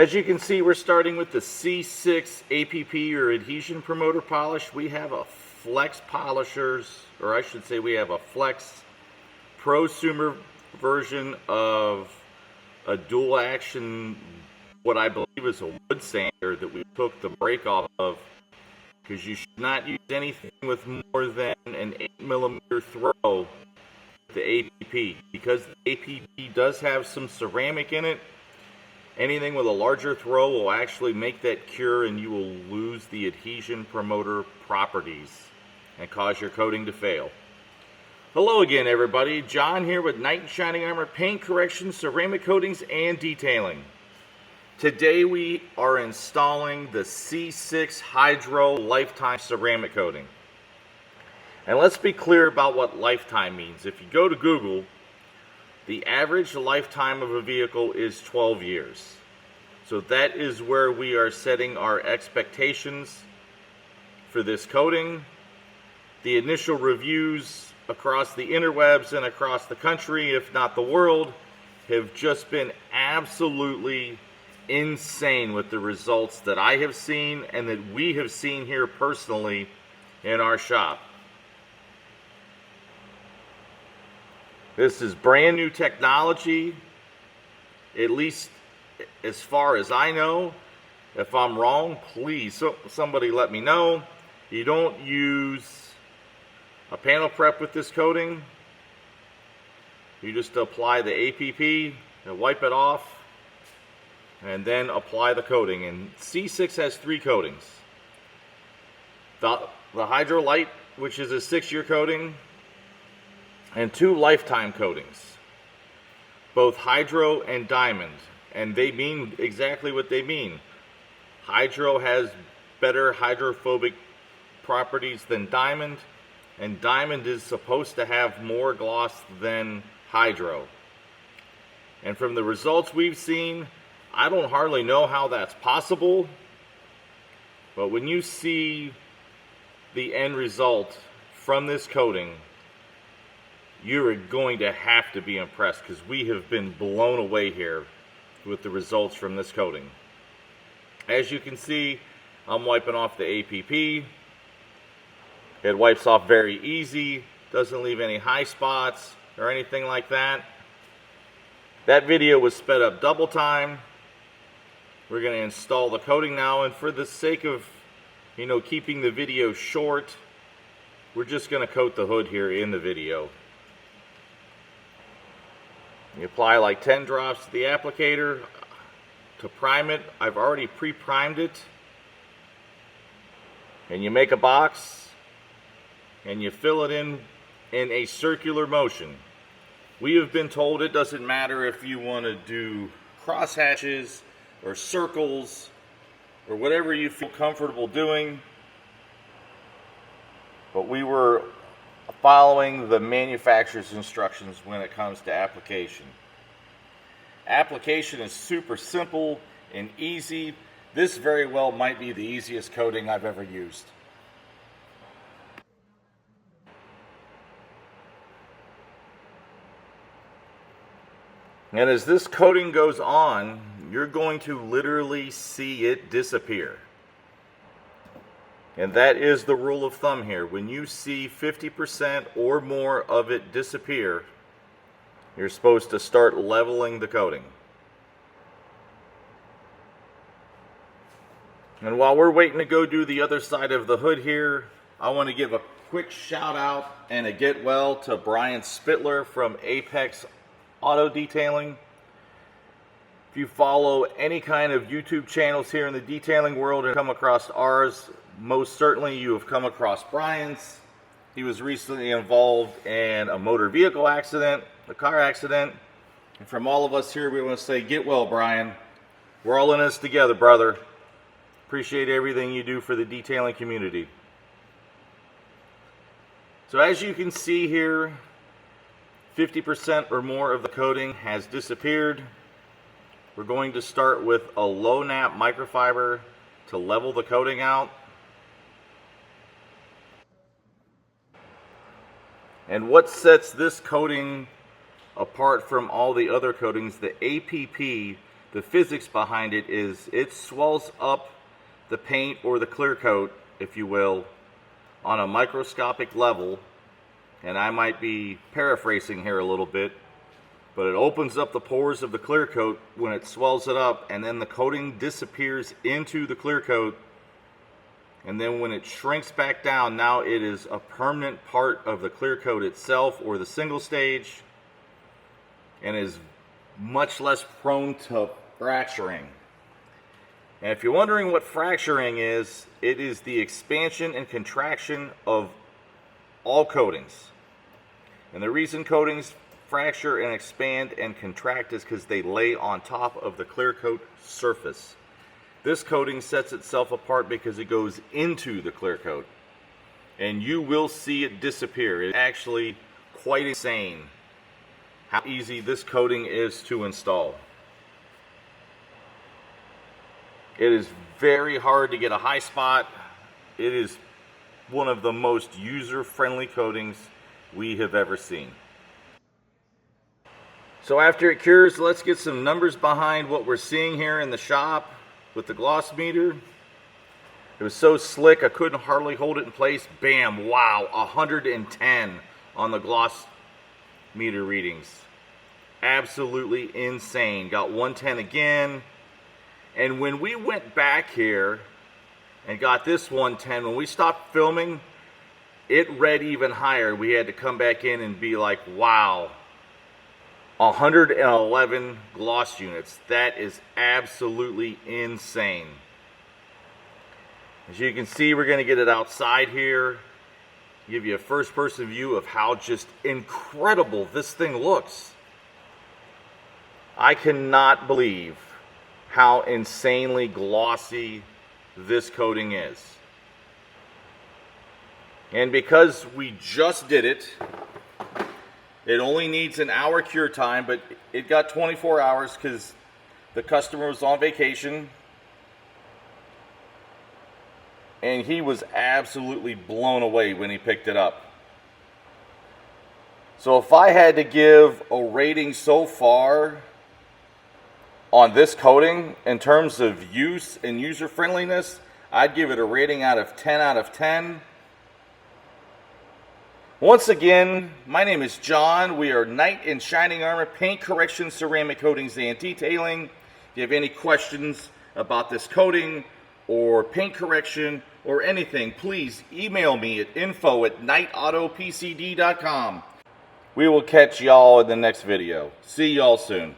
As you can see, we're starting with the C6 APP or adhesion promoter polish. We have a Flex polishers, or I should say we have a Flex prosumer version of a dual action, what I believe is a wood sander that we took the brake off of, because you should not use anything with more than an 8mm throw with the APP, because the APP does have some ceramic in it. Anything with a larger throw will actually make that cure, and you will lose the adhesion promoter properties and cause your coating to fail. Hello again, everybody. John here with Knight and Shining Armor Paint Correction, Ceramic Coatings, and Detailing. Today we are installing the C6 Hydro Lifetime Ceramic Coating. And let's be clear about what lifetime means. If you go to Google, the average lifetime of a vehicle is 12 years. So that is where we are setting our expectations for this coating. The initial reviews across the interwebs and across the country, if not the world, have just been absolutely insane with the results that I have seen and that we have seen here personally in our shop. This is brand new technology, at least as far as I know. If I'm wrong, please somebody let me know. You don't use a panel prep with this coating. You just apply the APP and wipe it off and then apply the coating. And C6 has 3 coatings. The Hydro Light, which is a 6-year coating, and 2 lifetime coatings, both Hydro and Diamond, and they mean exactly what they mean. Hydro has better hydrophobic properties than Diamond, and Diamond is supposed to have more gloss than Hydro. And from the results we've seen, I don't hardly know how that's possible, but when you see the end result from this coating, you're going to have to be impressed, because we have been blown away here with the results from this coating. As you can see, I'm wiping off the APP. It wipes off very easy, doesn't leave any high spots or anything like that. That video was sped up double time. We're going to install the coating now, and for the sake of, keeping the video short, we're just going to coat the hood here in the video. You apply like 10 drops to the applicator to prime it. I've already pre-primed it. And you make a box and you fill it in a circular motion. We have been told it doesn't matter if you want to do cross hatches or circles or whatever you feel comfortable doing. But we were following the manufacturer's instructions when it comes to application. Application is super simple and easy. This very well might be the easiest coating I've ever used. And as this coating goes on, you're going to literally see it disappear. And that is the rule of thumb here. When you see 50% or more of it disappear, you're supposed to start leveling the coating. And while we're waiting to go do the other side of the hood here, I want to give a quick shout out and a get well to Brian Spittler from Apex Auto Detailing. If you follow any kind of YouTube channels here in the detailing world and come across ours, most certainly you have come across Brian's. He was recently involved in a motor vehicle accident, a car accident. And from all of us here, we want to say, get well, Brian. We're all in this together, brother. Appreciate everything you do for the detailing community. So as you can see here, 50% or more of the coating has disappeared. We're going to start with a low nap microfiber to level the coating out. And what sets this coating apart from all the other coatings, the APP The physics behind it is it swells up the paint or the clear coat, if you will, on a microscopic level. And I might be paraphrasing here a little bit, but it opens up the pores of the clear coat when it swells it up, and then the coating disappears into the clear coat. And then when it shrinks back down, now it is a permanent part of the clear coat itself or the single stage, and is much less prone to fracturing. And if you're wondering what fracturing is, it is the expansion and contraction of all coatings. And the reason coatings fracture and expand and contract is because they lay on top of the clear coat surface. This coating sets itself apart because it goes into the clear coat, and you will see it disappear. It's actually quite insane how easy this coating is to install. It is very hard to get a high spot. It is one of the most user-friendly coatings we have ever seen. So after it cures, let's get some numbers behind what we're seeing here in the shop with the gloss meter. It was so slick I couldn't hardly hold it in place. Bam, wow, 110 on the gloss meter readings. Absolutely insane. Got 110 again. And when we went back here and got this 110, when we stopped filming, it read even higher. We had to come back in and be like, wow, 111 gloss units. That is absolutely insane. As you can see, we're going to get it outside here, give you a first-person view of how just incredible this thing looks. I cannot believe how insanely glossy this coating is. And because we just did it, it only needs an hour cure time, but it got 24 hours because the customer was on vacation. And he was absolutely blown away when he picked it up. So if I had to give a rating so far on this coating in terms of use and user friendliness, I'd give it a rating out of 10 out of 10. Once again, my name is John. We are Knight in Shining Armor Paint Correction, Ceramic Coatings, and Detailing. If you have any questions about this coating or paint correction or anything, please email me at info@knightautopcd.com. We will catch y'all in the next video. See y'all soon.